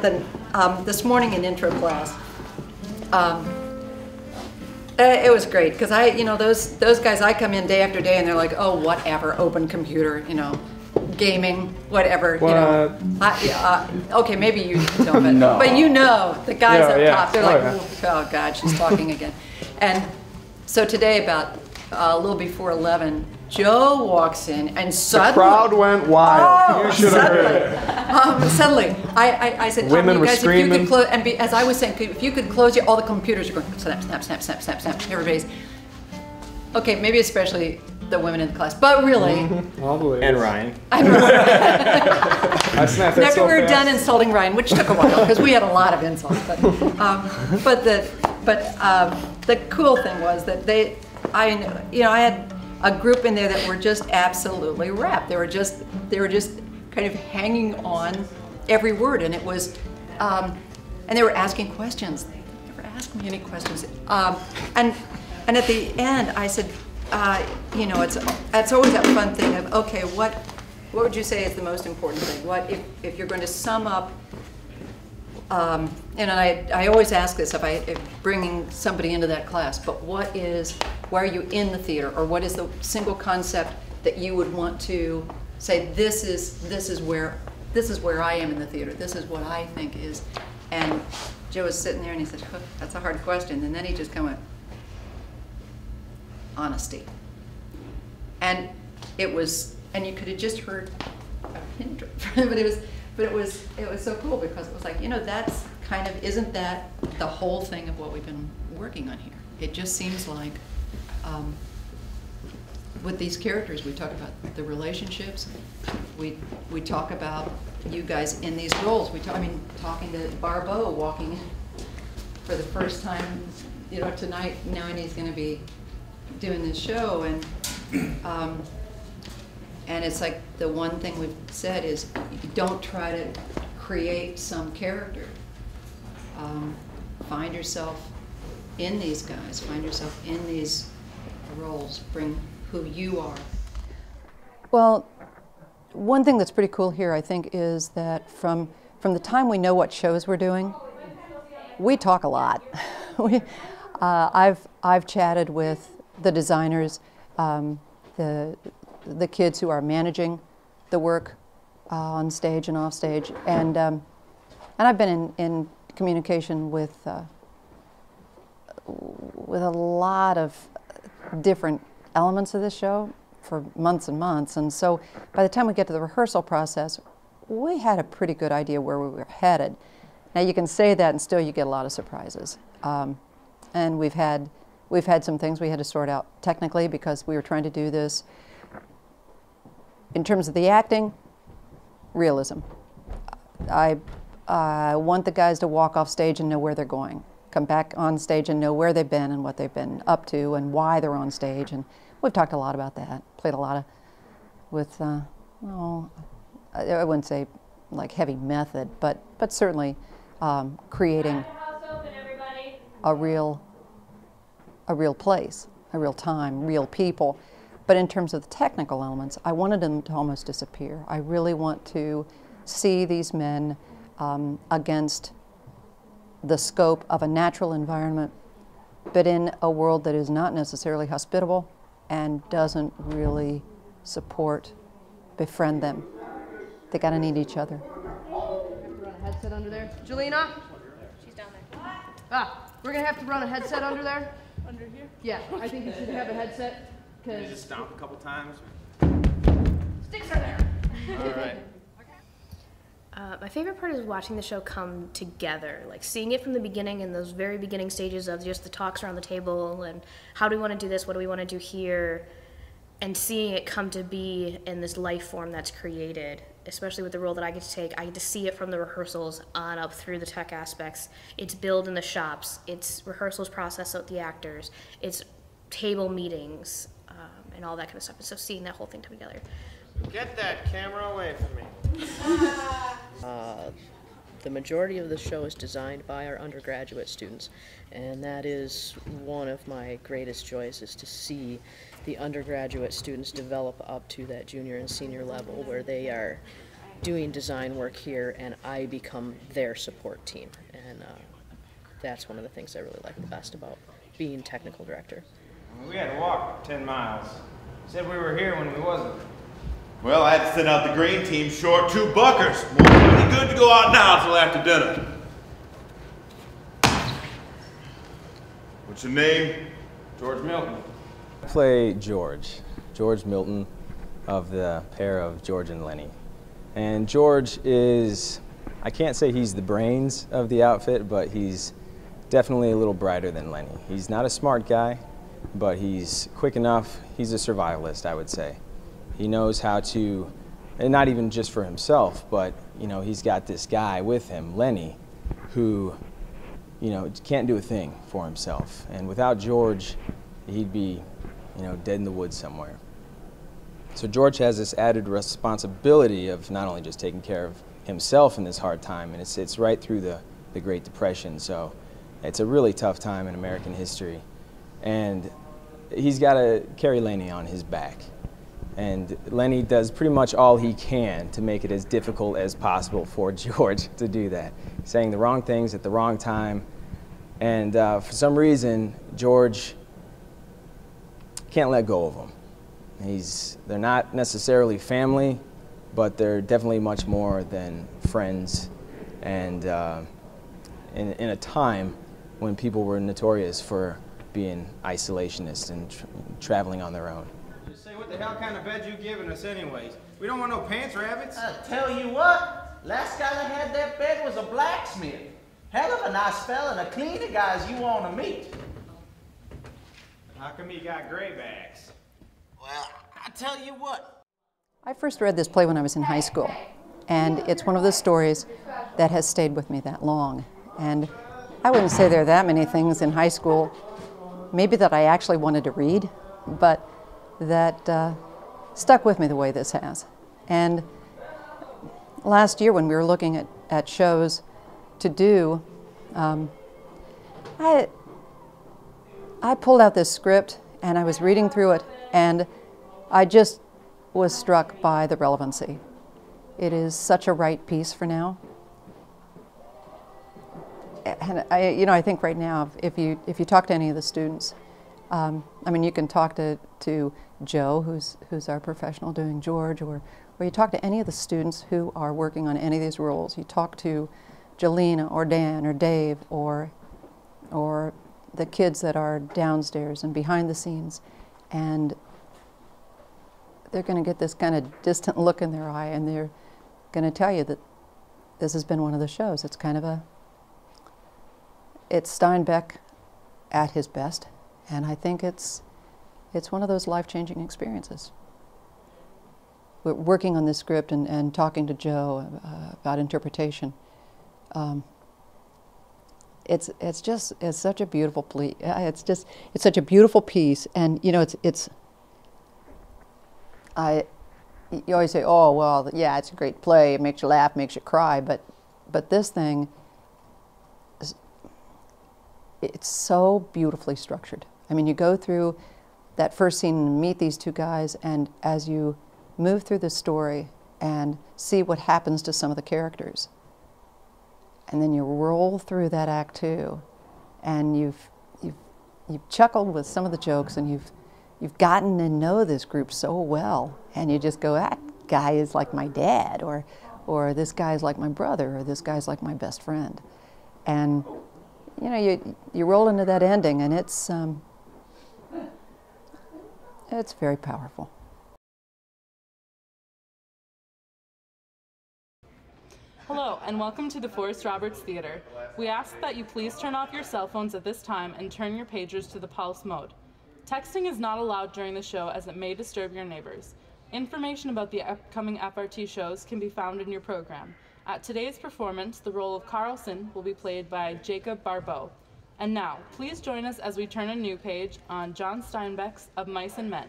Then this morning in intro class, it was great because those guys, I come in day after day and they're like, oh, whatever, open computer, gaming, whatever, okay, maybe you don't, but, No. but the guys up top, they're like, yeah. oh God, she's talking again. And so today about a little before 11, Joe walks in and suddenly... The crowd went wild. Oh, You should have heard it. Suddenly, I said, Women you were guys, screaming. if you could close, and as I was saying, if you could close all the computers are going snap, snap, snap, snap, snap, snap. Everybody's, okay, maybe especially the women in the class, but really. I'll believe And it. Ryan. I'm right. I snapped that After so we were fast. done insulting Ryan, which took a while because we had a lot of insults, but the cool thing was that I had a group in there that were just absolutely rapt. They were just kind of hanging on every word, and it was, and they were asking questions. They never asked me any questions, and at the end I said, it's always that fun thing of, okay, what would you say is the most important thing? What if you're going to sum up? And I always ask this if bringing somebody into that class, but why are you in the theater, or what is the single concept that you would want to say, this is where I am in the theater, this is what I think is. And Joe was sitting there and he said, oh, that's a hard question, and then he just kind of went, honesty. And it was, and you could have just heard a hint, but it was so cool because it was like, that's kind of, isn't that the whole thing of what we've been working on here? It just seems like with these characters, we talk about the relationships. We talk about you guys in these roles. Talking to Barbeau, walking in for the first time, tonight, knowing he's going to be doing this show, and it's like the one thing we've said is, don't try to create some character. Find yourself in these guys. Find yourself in these roles. Bring who you are. Well, one thing that's pretty cool here, I think, is that from the time we know what shows we're doing, we talk a lot. I've chatted with the designers, the kids who are managing the work on stage and off stage, and I've been in communication with a lot of different elements of this show for months and months, and so by the time we get to the rehearsal process, we had a pretty good idea where we were headed. Now you can say that and still you get a lot of surprises, and we've had some things we had to sort out technically because we were trying to do this. In terms of the acting, realism. I want the guys to walk off stage and know where they're going, come back on stage and know where they've been and what they've been up to and why they're on stage. And we've talked a lot about that, played a lot with, I wouldn't say like heavy method, but certainly creating a real place, a real time, real people. But in terms of the technical elements, I wanted them to almost disappear. I really want to see these men against the scope of a natural environment, but in a world that is not necessarily hospitable and doesn't really befriend them. They gotta need each other. Run a headset under there. Julina? She's down there. We're gonna have to run a headset under there. Under here? Yeah, I think you should have a headset. Can you just stomp a couple times? Sticks are there. All right. My favorite part is watching the show come together, like seeing it from the beginning in those very beginning stages of just the talks around the table and how do we want to do this, what do we want to do here, and seeing it come to be in this life form that's created, especially with the role that I get to take. I get to see it from the rehearsals on up through the tech aspects. It's build in the shops, it's rehearsals process out the actors, it's table meetings, and all that kind of stuff. And so seeing that whole thing come together. Get that camera away from me. The majority of the show is designed by our undergraduate students, and that is one of my greatest joys, is to see the undergraduate students develop up to that junior and senior level where they are doing design work here, and I become their support team. And that's one of the things I really like the best about being technical director. We had to walk 10 miles. Said we were here when we wasn't. Well, I had to send out the green team short 2 buckers. Won't be any good to go out now until after dinner. What's your name? George Milton. I play George Milton, of the pair of George and Lenny. And George is, I can't say he's the brains of the outfit, but he's definitely a little brighter than Lenny. He's not a smart guy, but he's quick enough. He's a survivalist, I would say. He knows how to, and not even just for himself, but you know, he's got this guy with him, Lenny, who, you know, can't do a thing for himself. And without George, he'd be, you know, dead in the woods somewhere. So George has this added responsibility of not only just taking care of himself in this hard time, and it's right through the Great Depression, so it's a really tough time in American history. And he's got to carry Lenny on his back. And Lenny does pretty much all he can to make it as difficult as possible for George to do that. Saying the wrong things at the wrong time. And for some reason, George can't let go of him. They're not necessarily family, but they're definitely much more than friends. And in a time when people were notorious for being isolationists and traveling on their own. Just say, what the hell kind of bed you giving us anyways? We don't want no pants rabbits. I tell you what, last guy that had that bed was a blacksmith. Hell of a nice fella and a cleaner guy as you want to meet. How come you got gray backs? Well, I tell you what. I first read this play when I was in high school, and it's one of the stories that has stayed with me that long. And I wouldn't say there are that many things in high school, maybe that I actually wanted to read, but that stuck with me the way this has. And last year when we were looking at shows to do, I pulled out this script and I was reading through it, and I just was struck by the relevancy. It is such a right piece for now. And I think right now, if you talk to any of the students, I mean, you can talk to Joe, who's our professional doing George, or you talk to any of the students who are working on any of these roles. You talk to Jelena or Dan or Dave or the kids that are downstairs and behind the scenes, and they're going to get this kind of distant look in their eye, and they're going to tell you that this has been one of the shows. It's kind of it's Steinbeck at his best, and I think it's one of those life-changing experiences. We're working on this script and talking to Joe about interpretation. It's such a beautiful it's such a beautiful piece, and you know you always say, oh well, yeah, it's a great play, it makes you laugh, makes you cry, but this thing, it's so beautifully structured. I mean, you go through that first scene and meet these two guys, and as you move through the story and see what happens to some of the characters, and then you roll through that act two, and you've chuckled with some of the jokes, and you've gotten to know this group so well, and you just go, that guy is like my dad, or this guy is like my brother, or this guy's like my best friend, and you know, you roll into that ending, and it's very powerful. Hello, and welcome to the Forrest Roberts Theater. We ask that you please turn off your cell phones at this time and turn your pagers to the pulse mode. Texting is not allowed during the show as it may disturb your neighbors. Information about the upcoming FRT shows can be found in your program. At today's performance, the role of Carlson will be played by Jacob Barbeau. And now, please join us as we turn a new page on John Steinbeck's Of Mice and Men.